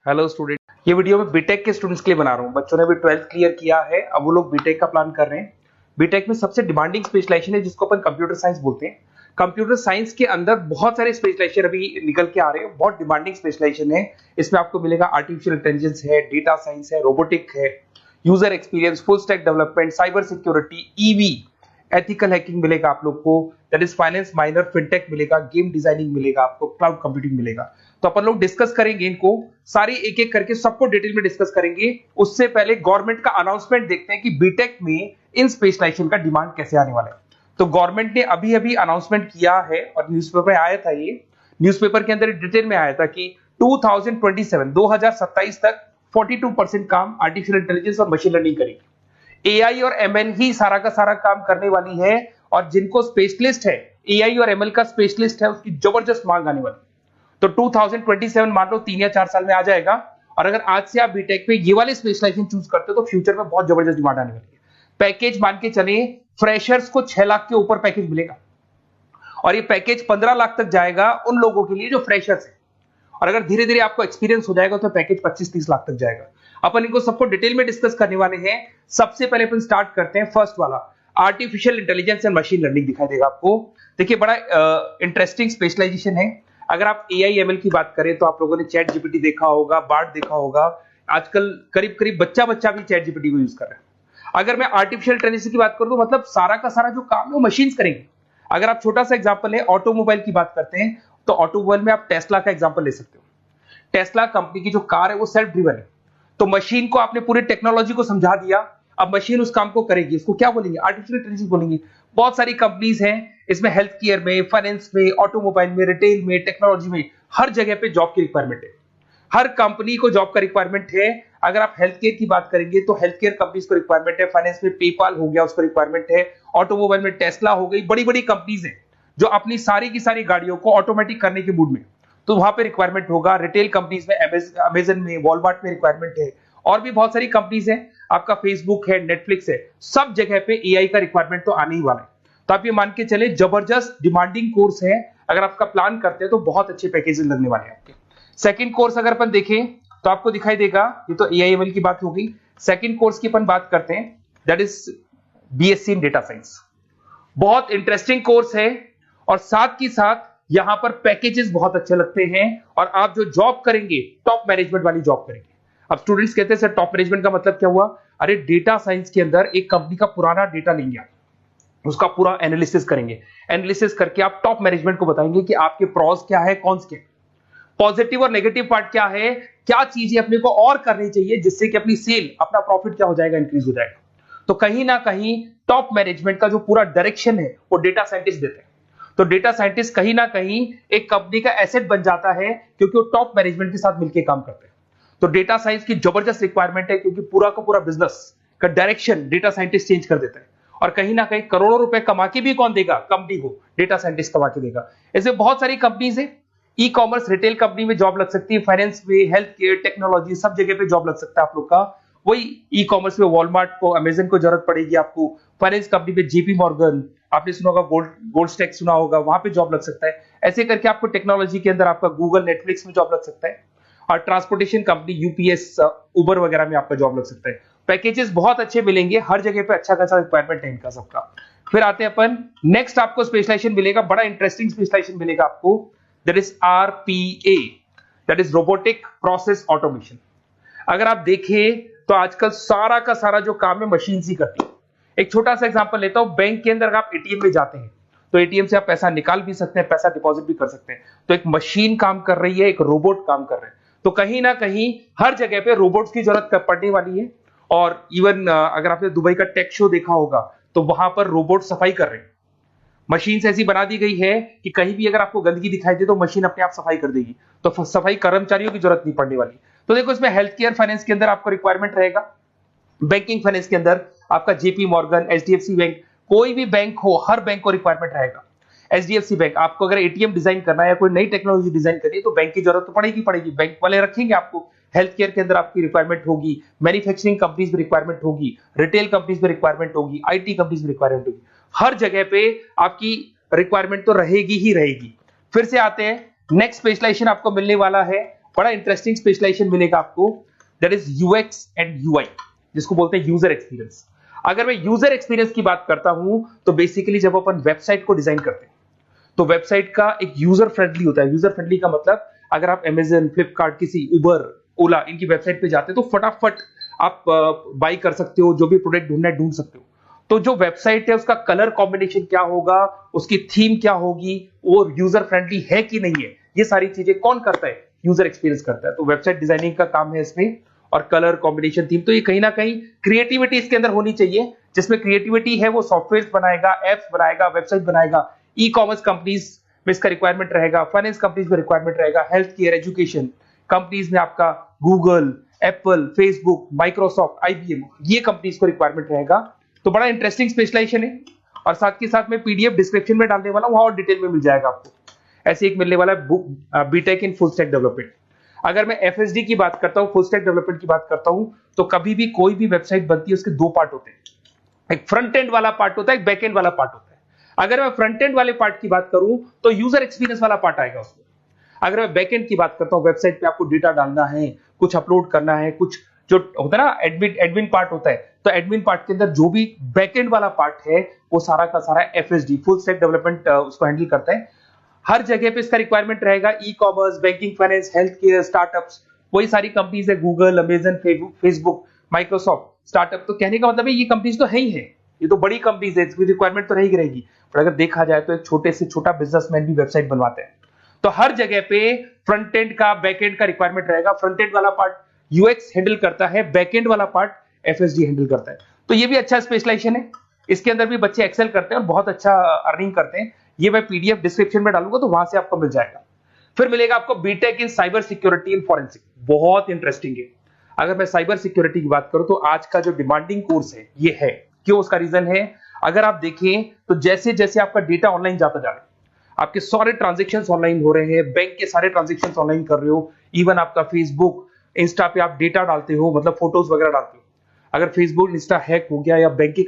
Hello student, ये video मैं BTech के स्टूडेंट्स के लिए बना रहा हूँ। बच्चों ने भी 12th क्लियर किया है, अब वो लोग बीटेक का प्लान कर रहे हैं। बीटेक में सबसे डिमांडिंग स्पेशलाइजेशन है जिसको अपन कंप्यूटर साइंस बोलते हैं। कंप्यूटर साइंस के अंदर बहुत सारे स्पेशलाइजेशन अभी निकल के आ रहे हैं, बहुत डिमांडिंग स्पेशलाइजेशन है। इसमें आपको मिलेगा आर्टिफिशियल इंटेलिजेंस है, डेटा साइंस है, रोबोटिक है, user experience, full stack development, cyber security, EV, ethical hacking मिलेगा आप लोग को, that is finance minor, fintech मिलेगा, गेम डिजाइनिंग मिलेगा आपको, क्लाउड कंप्यूटिंग मिलेगा। तो अपन लोग डिस्कस करेंगे इनको सारी एक एक करके, सबको डिटेल में डिस्कस करेंगे। उससे पहले गवर्नमेंट का अनाउंसमेंट देखते हैं कि बीटेक में इन स्पेशलाइजेशन का डिमांड कैसे आने वाला है। तो गवर्नमेंट ने अभी अभी अनाउंसमेंट किया है और न्यूज़पेपर में आया था, ये न्यूज़पेपर के अंदर डिटेल में आया था कि 2027 तक 42% काम आर्टिफिशियल इंटेलिजेंस और मशीन लर्निंग करेगी। एआई और एमएल ही सारा का सारा काम करने वाली है, और जिनको स्पेशलिस्ट है, एआई और एमएल का स्पेशलिस्ट है, उसकी जबरदस्त मांग आने वाली है। तो 2027 मान लो 3 या 4 साल में आ जाएगा। और अगर आज से आप बीटेक में ये वाले स्पेशलाइजेशन चूज करते हो तो फ्यूचर में बहुत जबरदस्त डिमांड आने वाली है। पैकेज मान के चले, फ्रेशर्स को 6 लाख के ऊपर पैकेज मिलेगा, और ये पैकेज 15 लाख तक जाएगा उन लोगों के लिए जो फ्रेशर्स है। और अगर धीरे धीरे आपको एक्सपीरियंस हो जाएगा तो पैकेज 25-30 लाख तक जाएगा। अपन इनको सबको डिटेल में डिस्कस करने वाले हैं। सबसे पहले अपन स्टार्ट करते हैं फर्स्ट वाला, artificial intelligence and machine learning दिखाई देगा आपको। देखिए, बड़ा इंटरेस्टिंग स्पेशलाइजेशन है। अगर आप एआई एमएल की बात करें तो आप लोगों ने चैट जीपीटी देखा होगा, बार्ड देखा होगा। आजकल करीब करीब बच्चा भी चैट जीपीटी को यूज कर रहा है। अगर मैं आर्टिफिशियल इंटेलिजेंस की बात करूं तो मतलब सारा का सारा जो काम है वो मशीन्स करेंगे। अगर आप छोटा सा एग्जांपल है, ऑटोमोबाइल की बात करते हैं तो ऑटोमोबाइल में आप टेस्ला का एग्जांपल ले सकते हो। टेस्ला कंपनी की जो कार है वो सेल्फ ड्रिवन है। तो मशीन को आपने पूरी टेक्नोलॉजी को समझा दिया, अब मशीन उस काम को करेगी। इसको क्या बोलेंगे? आर्टिफिशियल इंटेलिजेंस बोलेंगे। बहुत सारी कंपनीज हैं इसमें, हेल्थ केयर में, फाइनेंस में, ऑटोमोबाइल में, रिटेल में, टेक्नोलॉजी में, हर जगह पे जॉब की रिक्वायरमेंट है। हर कंपनी को जॉब का रिक्वायरमेंट है। अगर आप हेल्थ केयर की बात करेंगे तो हेल्थ केयर कंपनीज को रिक्वायरमेंट है, फाइनेंस में पेपाल हो गया उसको रिक्वायरमेंट है, ऑटोमोबाइल में टेस्ला हो गई, बड़ी बड़ी कंपनीज हैं जो अपनी सारी की सारी गाड़ियों को ऑटोमेटिक करने के मूड में, तो वहां पे रिक्वायरमेंट होगा। रिटेल कंपनीज में, अमेजन में, वॉलमार्ट में रिक्वायरमेंट है, और भी बहुत सारी कंपनीज हैं, आपका फेसबुक है, नेटफ्लिक्स है, सब जगह पे एआई का रिक्वायरमेंट तो आने ही वाला है। तो आप ये मान के चले जबरदस्त डिमांडिंग कोर्स है। अगर आपका प्लान करते हैं तो बहुत अच्छे पैकेजेस लगने वाले हैं आपके। सेकंड कोर्स अगर अपन देखें तो आपको दिखाई देगा, ये तो एआई एमएल की बात हो गई। सेकंड कोर्स की अपन बात करते हैं, that is BSc in data science. बहुत इंटरेस्टिंग कोर्स है, और साथ की साथ यहां पर पैकेजेस बहुत अच्छे लगते हैं, और आप जो जॉब करेंगे टॉप मैनेजमेंट वाली जॉब करेंगे। अब स्टूडेंट्स कहते हैं सर टॉप मैनेजमेंट का मतलब क्या हुआ? अरे डेटा साइंस के अंदर एक कंपनी का पुराना डेटा लेंगे आप, उसका पूरा एनालिसिस करेंगे, एनालिसिस करके आप टॉप मैनेजमेंट को बताएंगे कि आपके प्रॉस क्या है, कॉन्स क्या है, पॉजिटिव और नेगेटिव पार्ट क्या है, क्या चीजें अपने को और करनी चाहिए जिससे कि अपनी सेल, अपना प्रॉफिट क्या हो जाएगा, इंक्रीज हो जाएगा। तो कहीं ना कहीं टॉप मैनेजमेंट का जो पूरा डायरेक्शन है वो डेटा साइंटिस्ट देते हैं। तो डेटा साइंटिस्ट कहीं ना कहीं एक कंपनी का एसेट बन जाता है, क्योंकि वो टॉप मैनेजमेंट के साथ मिलकर काम करते हैं। तो डेटा साइंस की जबरदस्त रिक्वायरमेंट है, क्योंकि पूरा का पूरा बिजनेस का डायरेक्शन डेटा साइंटिस्ट चेंज कर देता है। और कहीं ना कहीं करोड़ों रुपए कमा के भी कौन देगा? कंपनी को डेटा साइंटिस्ट कमा के देगा। ऐसे बहुत सारी कंपनीज है, ई कॉमर्स, रिटेल कंपनी में जॉब लग सकती है, फाइनेंस में, हेल्थ केयर, टेक्नोलॉजी, सब जगह पे जॉब लग सकता है आप लोग का। वही ई कॉमर्स में वॉलमार्ट को, अमेजन को जरूरत पड़ेगी आपको। फाइनेंस कंपनी में जेपी मॉर्गन, आपने सुना होगा, गोल्ड स्टैक सुना होगा, वहां पे जॉब लग सकता है। ऐसे करके आपको टेक्नोलॉजी के अंदर आपका गूगल, नेटफ्लिक्स में जॉब लग सकता है। और ट्रांसपोर्टेशन कंपनी, यूपीएस, उबर वगैरह में आपका जॉब लग सकता है। पैकेजेस बहुत अच्छे मिलेंगे, हर जगह पे अच्छा खासा रिक्वायरमेंट है इनका सबका। फिर आते हैं अपन नेक्स्ट, आपको स्पेशलाइजेशन मिलेगा, बड़ा इंटरेस्टिंग स्पेशलाइजेशन मिलेगा आपको, that is RPA, that is robotic process automation. अगर आप देखें तो आजकल सारा का सारा जो काम है मशीन ही करती है। एक छोटा सा एग्जांपल लेता हूं, बैंक के अंदर आप एटीएम में जाते हैं तो एटीएम से आप पैसा निकाल भी सकते हैं, पैसा डिपॉजिट भी कर सकते हैं। तो एक मशीन काम कर रही है, एक रोबोट काम कर रहे हैं। तो कहीं ना कहीं हर जगह पे रोबोट्स की जरूरत पड़ने वाली है। और इवन अगर आपने दुबई का टेक शो देखा होगा तो वहां पर रोबोट सफाई कर रहे हैं। मशीन ऐसी बना दी गई है कि कहीं भी अगर आपको गंदगी दिखाई दे तो मशीन अपने आप सफाई कर देगी, तो सफाई कर्मचारियों की जरूरत नहीं पड़ने वाली। तो देखो, इसमें हेल्थ केयर, फाइनेंस के अंदर आपको रिक्वायरमेंट रहेगा, बैंकिंग फाइनेंस के अंदर आपका जेपी मॉर्गन, एचडीएफसी बैंक, कोई भी बैंक हो, हर बैंक को रिक्वायरमेंट रहेगा। एचडीएफसी बैंक, आपको अगर एटीएम डिजाइन करना है या कोई नई टेक्नोलॉजी डिजाइन करनी है तो बैंक की जरूरत तो पड़ेगी, बैंक वाले रखेंगे आपको। हेल्थ केयर के अंदर आपकी रिक्वायरमेंट होगी, मैन्युफैक्चरिंग कंपनीज में रिक्वायरमेंट होगी, रिटेल कंपनीज में रिक्वायरमेंट होगी, आईटी कंपनीज में रिक्वायरमेंट होगी। हर जगह पे आपकी रिक्वायरमेंट तो रहेगी ही रहेगी। फिर से आते हैं, नेक्स्ट स्पेशलाइजेशन आपको मिलने वाला है बड़ा इंटरेस्टिंग स्पेशलाइजेशन मिलेगा आपको, that is UX and UI, जिसको बोलते हैं यूजर एक्सपीरियंस। अगर मैं यूजर एक्सपीरियंस की बात करता हूं तो बेसिकली जब अपन वेबसाइट को डिजाइन करते हैं तो वेबसाइट का एक यूजर फ्रेंडली होता है। यूजर फ्रेंडली का मतलब अगर आप अमेजन, फ्लिपकार्ट, किसी उबर, ओला इनकी वेबसाइट पे जाते हैं तो फटाफट आप बाई कर सकते हो, जो भी प्रोडक्ट ढूंढना है ढूंढ सकते हो। तो जो वेबसाइट है उसका कलर कॉम्बिनेशन क्या होगा, उसकी थीम क्या होगी, वो यूजर फ्रेंडली है कि नहीं है, ये सारी चीजें कौन करता है, यूजर एक्सपीरियंस करता है। तो वेबसाइट डिजाइनिंग का काम है इसमें, और कलर कॉम्बिनेशन, थीम, तो ये कहीं ना कहीं क्रिएटिविटी इसके अंदर होनी चाहिए। जिसमें क्रिएटिविटी है वो सॉफ्टवेयर बनाएगा, एप्स बनाएगा, वेबसाइट बनाएगा। ई कॉमर्स कंपनीज में इसका रिक्वायरमेंट रहेगा, फाइनेंस कंपनीज में रिक्वायरमेंट रहेगा, हेल्थ केयर, एजुकेशन कंपनीज में आपका Google, Apple, Facebook, Microsoft, IBM, ये कंपनीज को रिक्वायरमेंट रहेगा। तो बड़ा इंटरेस्टिंग स्पेशलाइजेशन है, और साथ के साथ में पीडीएफ डिस्क्रिप्शन में डालने वाला हूं, वहां और डिटेल में मिल जाएगा आपको। ऐसे एक मिलने वाला है book, B Tech in full stack development. अगर मैं एफएसडी की बात करता हूं, फुल स्टैक डेवलपमेंट की बात करता हूं, तो कभी भी कोई भी वेबसाइट बनती है उसके दो पार्ट होते हैं, एक फ्रंट एंड वाला पार्ट होता है, एक बैक एंड वाला पार्ट होता है। अगर मैं फ्रंट एंड वाले पार्ट की बात करूं तो यूजर एक्सपीरियंस वाला पार्ट आएगा उसमें। अगर मैं बैक एंड की बात करता हूं, वेबसाइट पे आपको डेटा डालना है, कुछ अपलोड करना है, कुछ जो होता है ना एडमिन पार्ट होता है, तो एडमिन पार्ट के अंदर जो भी बैक एंड वाला पार्ट है वो सारा का सारा एफएसडी, फुल स्टैक डेवलपमेंट, उसको हैंडल करता है। हर जगह पे इसका रिक्वायरमेंट रहेगा। E commerce, banking, finance, health care, startups, वही सारी कंपनीज है, Google, Amazon, Facebook, Microsoft, startup. तो कहने का मतलब है ये कंपनीज तो है ही है, ये तो बड़ी कंपनीज है, इसकी रिक्वायरमेंट तो रहेगी रहेगी। पर अगर देखा जाए तो एक छोटे से छोटा बिजनेसमैन भी वेबसाइट बनवाते हैं। तो हर जगह पे फ्रंट एंड का, बैक एंड का रिक्वायरमेंट रहेगा। फ्रंट एंड वाला पार्ट यूएक्स हैंडल करता है, बैक एंड वाला पार्ट एफएसडी हैंडल करता है। तो ये भी अच्छा स्पेशलाइजेशन है, इसके अंदर भी बच्चे एक्सेल करते हैं और बहुत अच्छा अर्निंग करते हैं। ये मैं पीडीएफ डिस्क्रिप्शन में डालूंगा तो वहां से आपको मिल जाएगा। फिर मिलेगा आपको B Tech in cyber security and forensic, बहुत इंटरेस्टिंग है। अगर मैं साइबर सिक्योरिटी की बात करूं तो आज का जो डिमांडिंग कोर्स है ये है। क्यों? उसका रीजन है, अगर आप देखें तो जैसे जैसे आपका डेटा ऑनलाइन जाता जा रहा है, आपके सारे ट्रांजेक्शंस ऑनलाइन हो रहे हैं, बैंक के सारे ट्रांजेक्शंस ऑनलाइन कर रहे हो, इवन आपका फेसबुक, इंस्टा पे आप डेटा डालते हो, मतलब फोटोज वगैरह डालते हो। अगर फेसबुक, इंस्टा हैक हो गया या बैंक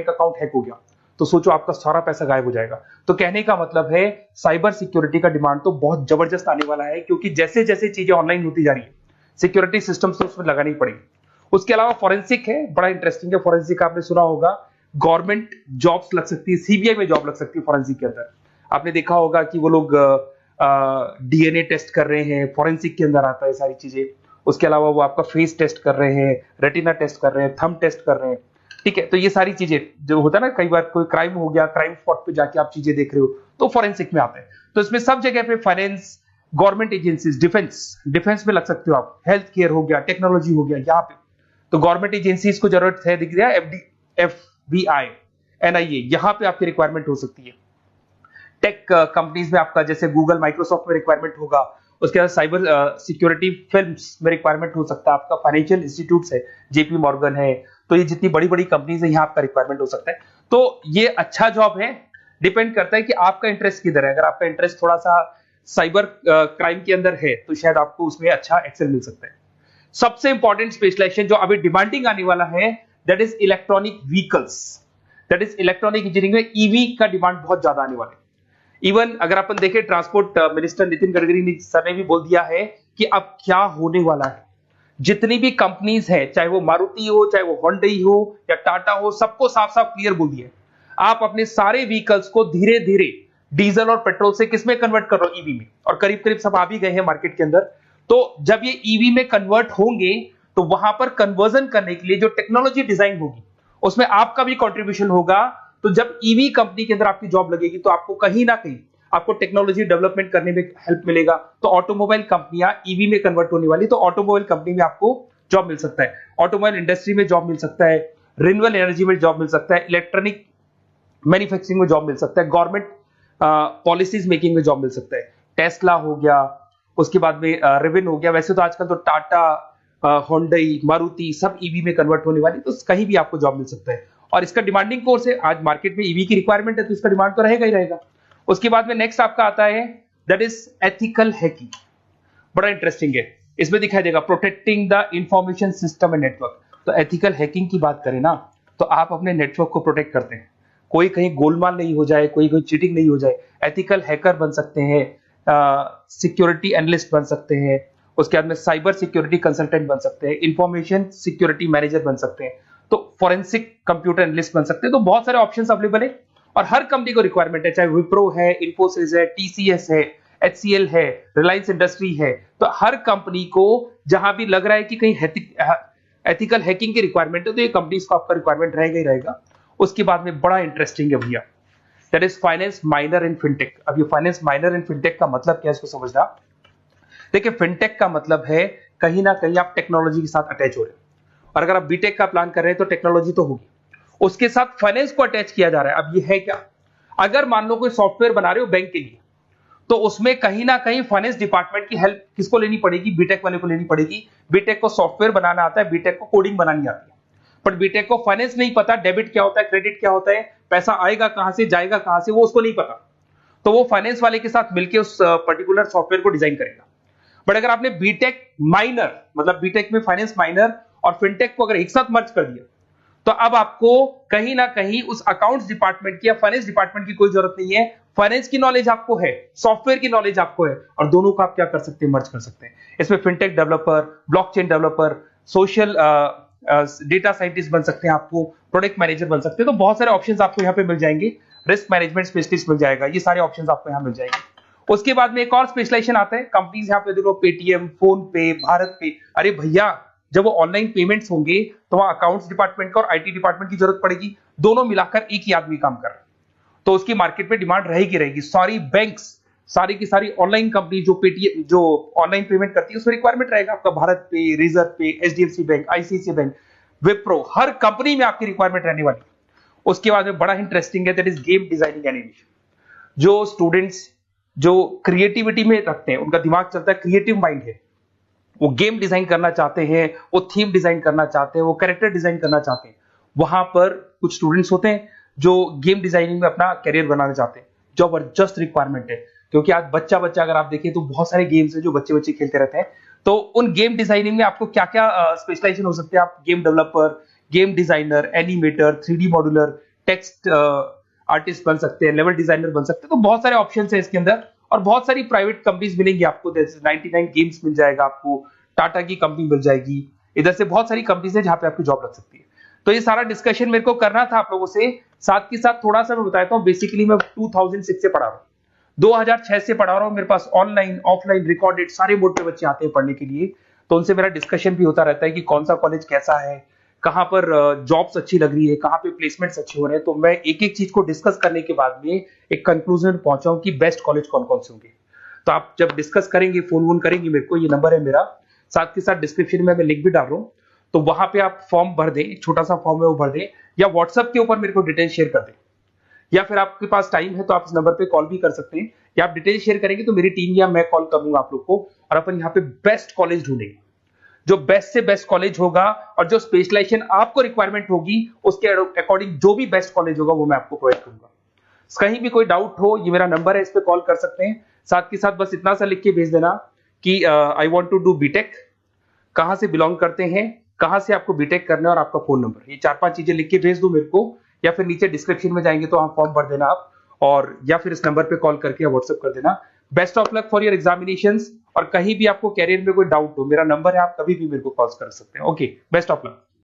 अकाउंट हैक हो गया तो सोचो आपका सारा पैसा गायब हो जाएगा। तो कहने का मतलब है साइबर सिक्योरिटी का डिमांड तो बहुत जबरदस्त आने वाला है, क्योंकि जैसे जैसे चीजें ऑनलाइन होती जा रही है सिक्योरिटी सिस्टम्स तो उसमें लगानी पड़ेगी। उसके अलावा फॉरेंसिक है, बड़ा इंटरेस्टिंग है। फॉरेंसिक आपने सुना होगा, गवर्नमेंट जॉब्स लग सकती है, सीबीआई में जॉब लग सकती है फॉरेंसिक के अंदर। आपने देखा होगा कि वो लोग डीएनए टेस्ट कर रहे हैं, फॉरेंसिक के अंदर आता है सारी चीजें। उसके अलावा वो आपका फेस टेस्ट कर रहे हैं, रेटिना टेस्ट कर रहे हैं, थंब टेस्ट कर रहे हैं, ठीक है। तो ये सारी चीजें जो होता है ना, कई बार कोई क्राइम हो गया, क्राइम स्पॉट पे जाके आप चीजें देख रहे हो तो फॉरेंसिक में आते हैं। तो इसमें सब जगह पे फाइनेंस, गवर्नमेंट एजेंसीज, डिफेंस में लग सकते हो आप, हेल्थ केयर हो गया, टेक्नोलॉजी हो गया, यहाँ पे तो गवर्नमेंट एजेंसीज को जरूरत है, दिख रहा है, एफबीआई, एनआईए, यहाँ पे आपकी रिक्वायरमेंट हो सकती है। टेक कंपनीज में आपका जैसे गूगल, माइक्रोसॉफ्ट में रिक्वायरमेंट होगा। उसके बाद साइबर सिक्योरिटी फिल्म्स में रिक्वायरमेंट हो सकता है आपका, फाइनेंशियल इंस्टीट्यूट्स है, जेपी मॉर्गन है, तो ये जितनी बड़ी बड़ी कंपनीज है यहाँ आपका रिक्वायरमेंट हो सकता है। तो ये अच्छा जॉब है, डिपेंड करता है कि आपका इंटरेस्ट किधर है। अगर आपका इंटरेस्ट थोड़ा सा साइबर क्राइम के अंदर है तो शायद आपको उसमें अच्छा एक्सेल मिल सकता है। सबसे इंपॉर्टेंट स्पेशलाइजेशन जो अभी डिमांडिंग आने वाला है, that is electronic vehicles, that is electronic engineering में ईवी का डिमांड बहुत ज्यादा आने वाला है। इवन अगर अपन देखें, transport minister Nitin Gadkari sir ने भी बोल दिया है कि अब क्या होने वाला है, जितनी भी कंपनीज है, चाहे वो मारुति हो, चाहे वो होंडई हो या टाटा हो, सबको साफ साफ क्लियर बोल दिया है, आप अपने सारे व्हीकल्स को धीरे धीरे डीजल और पेट्रोल से किसमें कन्वर्ट कर रहे हो, ईवी में। और करीब करीब सब आ भी गए हैं मार्केट के अंदर। तो जब ये ईवी में कन्वर्ट होंगे तो वहां पर कन्वर्जन करने के लिए जो टेक्नोलॉजी डिजाइन होगी उसमें आपका भी कंट्रीब्यूशन होगा। तो जब ईवी कंपनी के अंदर आपकी जॉब लगेगी तो आपको कहीं ना कहीं आपको टेक्नोलॉजी डेवलपमेंट करने में हेल्प मिलेगा। तो ऑटोमोबाइल कंपनियां ईवी में कन्वर्ट होने वाली, तो ऑटोमोबाइल कंपनी में आपको जॉब मिल सकता है, ऑटोमोबाइल इंडस्ट्री में जॉब मिल सकता है, रिन्यूएबल एनर्जी में जॉब मिल सकता है, इलेक्ट्रॉनिक मैन्युफैक्चरिंग में जॉब मिल सकता है, गवर्नमेंट पॉलिसीज मेकिंग में जॉब मिल सकता है, टेस्ला हो गया, उसके बाद में रिविन हो गया। वैसे तो आजकल तो टाटा, होंडई, मारुति सब ईवी में कन्वर्ट होने वाली, तो कहीं भी आपको जॉब मिल सकता है। और इसका डिमांडिंग कोर्स है, आज मार्केट में ईवी की रिक्वायरमेंट है तो इसका डिमांड तो रहेगा ही रहेगा। उसके बाद में नेक्स्ट आपका आता है, दैट इज एथिकल हैकिंग, बड़ा इंटरेस्टिंग है। इसमें दिखाई देगा protecting the information system and network. तो एथिकल हैकिंग की बात करें ना, तो आप अपने नेटवर्क को प्रोटेक्ट करते हैं, कोई कहीं गोलमाल नहीं हो जाए, कोई चीटिंग नहीं हो जाए। एथिकल हैकर बन सकते हैं, सिक्योरिटी एनालिस्ट बन सकते हैं, उसके बाद में साइबर सिक्योरिटी कंसल्टेंट बन सकते हैं, इंफॉर्मेशन सिक्योरिटी मैनेजर बन सकते हैं, तो फोरेंसिक कंप्यूटर एनालिस्ट बन सकते हैं। तो बहुत सारे ऑप्शंस अवेलेबल है और हर कंपनी को रिक्वायरमेंट है, चाहे विप्रो है, इन्फोसिस है, टीसीएस है, एचसीएल है, रिलायंस इंडस्ट्री है। तो हर कंपनी को जहां भी लग रहा है कि कहीं एथिकल हैकिंग की रिक्वायरमेंट है तो ये कंपनीज को आपका रिक्वायरमेंट रहेगा ही रहेगा। उसके बाद में बड़ा इंटरेस्टिंग है भैया, that is finance minor in fintech. अब ये फाइनेंस माइनर इन फिनटेक का मतलब क्या है इसको समझना। देखिए फिनटेक का मतलब है कहीं ना कहीं आप टेक्नोलॉजी के साथ अटैच हो रहे हैं, और अगर आप बीटेक का प्लान कर रहे हैं तो टेक्नोलॉजी तो होगी, उसके साथ फाइनेंस को अटैच किया जा रहा है। अब ये है क्या, अगर मान लो कोई सॉफ्टवेयर बना रहे हो बैंक के लिए, तो उसमें कहीं ना कहीं फाइनेंस डिपार्टमेंट की हेल्प किसको लेनी पड़ेगी, बीटेक वाले को लेनी पड़ेगी। बीटेक को सॉफ्टवेयर बनाना आता है, बीटेक को कोडिंग बनानी आती है, बट बीटेक को फाइनेंस नहीं पता, डेबिट क्या होता है, क्रेडिट क्या होता है, पैसा आएगा कहां से, जाएगा कहां से, वो उसको नहीं पता। तो वो फाइनेंस वाले के साथ मिलकर उस पर्टिकुलर सॉफ्टवेयर को डिजाइन करेगा। बट अगर आपने बीटेक माइनर, मतलब बीटेक में फाइनेंस माइनर और फिनटेक को अगर एक साथ मर्ज कर दिया, तो अब आपको कहीं ना कहीं उस अकाउंट्स डिपार्टमेंट की या फाइनेंस डिपार्टमेंट की कोई जरूरत नहीं है। फाइनेंस की नॉलेज आपको है, सॉफ्टवेयर की नॉलेज आपको है, और दोनों को आप क्या कर सकते हैं, मर्ज कर सकते हैं। इसमें fintech developer, blockchain developer, social data scientist बन सकते हैं, आपको प्रोडक्ट मैनेजर बन सकते हैं। तो बहुत सारे ऑप्शंस आपको यहाँ पे मिल जाएंगे, रिस्क मैनेजमेंट स्पेशलिस्ट मिल जाएगा, ये सारे ऑप्शंस आपको यहाँ मिल जाएंगे। उसके बाद में एक और स्पेशलाइजेशन आता है, कंपनीज यहाँ पे देखो पेटीएम, फोन पे, भारत पे। अरे भैया जब वो ऑनलाइन पेमेंट्स होंगे तो वहां अकाउंट्स डिपार्टमेंट का और आईटी डिपार्टमेंट की जरूरत पड़ेगी, दोनों मिलाकर एक ही आदमी काम कर रहा है, तो उसकी मार्केट में डिमांड रहेगी रहेगी। सारी बैंक्स, सारी की सारी ऑनलाइन कंपनी जो पेटीएम, जो ऑनलाइन पेमेंट करती है, उसमें रिक्वायरमेंट रहेगा आपका भारत पे, Razorpay, HDFC bank, ICICI bank, Wipro, हर कंपनी में आपकी रिक्वायरमेंट रहने वाली है। उसके बाद में बड़ा इंटरेस्टिंग है, that is game designing animation. जो स्टूडेंट्स जो क्रिएटिविटी में रखते हैं, उनका दिमाग चलता है, क्रिएटिव माइंड है, वो गेम डिजाइन करना चाहते हैं, वो थीम डिजाइन करना चाहते हैं, वो कैरेक्टर डिजाइन करना चाहते हैं, वहां पर कुछ स्टूडेंट्स होते हैं जो गेम डिजाइनिंग में अपना करियर बनाना चाहते हैं। जबरदस्त रिक्वायरमेंट है, क्योंकि आज बच्चा बच्चा अगर आप देखें तो बहुत सारे गेम्स हैं जो बच्चे बच्चे खेलते रहते हैं। तो उन गेम डिजाइनिंग में आपको क्या क्या स्पेशलाइजेशन हो सकते हैं, आप game developer, game designer, animator, 3D modular, text artist बन सकते हैं, लेवल डिजाइनर बन सकते हैं। तो बहुत सारे ऑप्शंस हैं इसके अंदर, और बहुत सारी प्राइवेट कंपनीज मिलेंगी आपको, जैसे 99 गेम्स मिल जाएगा आपको, टाटा की कंपनी मिल जाएगी, इधर से बहुत सारी कंपनीज है जहां पे आपकी जॉब लग सकती है। तो ये सारा डिस्कशन मेरे को करना था आप लोगों से, साथ के साथ थोड़ा सा मैं बताता हूँ। बेसिकली मैं 2006 से पढ़ा रहा हूँ, 2006 से पढ़ा रहा हूँ, मेरे पास ऑनलाइन ऑफलाइन रिकॉर्डेड सारे मोड पे बच्चे आते हैं पढ़ने के लिए, तो उनसे मेरा डिस्कशन भी होता रहता है कि कौन सा कॉलेज कैसा है, कहां पर जॉब्स अच्छी लग रही है, कहां पे प्लेसमेंट्स अच्छे हो रहे हैं। तो मैं एक एक चीज को डिस्कस करने के बाद में एक कंक्लूजन पहुंचा हूं कि बेस्ट कॉलेज कौन कौन से होंगे। तो आप जब डिस्कस करेंगे, फोन वोन करेंगे मेरे को, ये नंबर है मेरा, साथ के साथ डिस्क्रिप्शन में मैं लिंक भी डाल रहा हूँ, तो वहां पे आप फॉर्म भर दें, एक छोटा सा फॉर्म है वो भर दें, या व्हाट्सएप के ऊपर मेरे को डिटेल शेयर कर दें, या फिर आपके पास टाइम है तो आप इस नंबर पे कॉल भी कर सकते हैं, या आप डिटेल शेयर करेंगे तो मेरी टीम या मैं कॉल करूंगा आप लोग को, और अपन यहाँ पे बेस्ट कॉलेज ढूंढेंगे। जो बेस्ट से बेस्ट कॉलेज होगा और जो स्पेशलाइजेशन आपको रिक्वायरमेंट होगी उसके अकॉर्डिंग जो भी बेस्ट कॉलेज होगा वो मैं आपको प्रोवाइड करूंगा। कहीं भी कोई डाउट हो, ये मेरा नंबर है, इस पे कॉल कर सकते हैं। साथ के साथ बस इतना सा लिख के भेज देना कि I want to do B Tech, कहां से बिलोंग करते हैं, कहां से आपको बीटेक करना है, और आपका फोन नंबर, ये 4-5 चीजें लिख के भेज दो मेरे को, या फिर नीचे डिस्क्रिप्शन में जाएंगे तो आप फॉर्म भर देना आप, और या फिर इस नंबर पे कॉल करके या व्हाट्सएप कर देना। Best of luck for your examinations, और कहीं भी आपको कैरियर में कोई डाउट हो, मेरा नंबर है, आप कभी भी मेरे को कॉल कर सकते हैं। Okay, best of luck.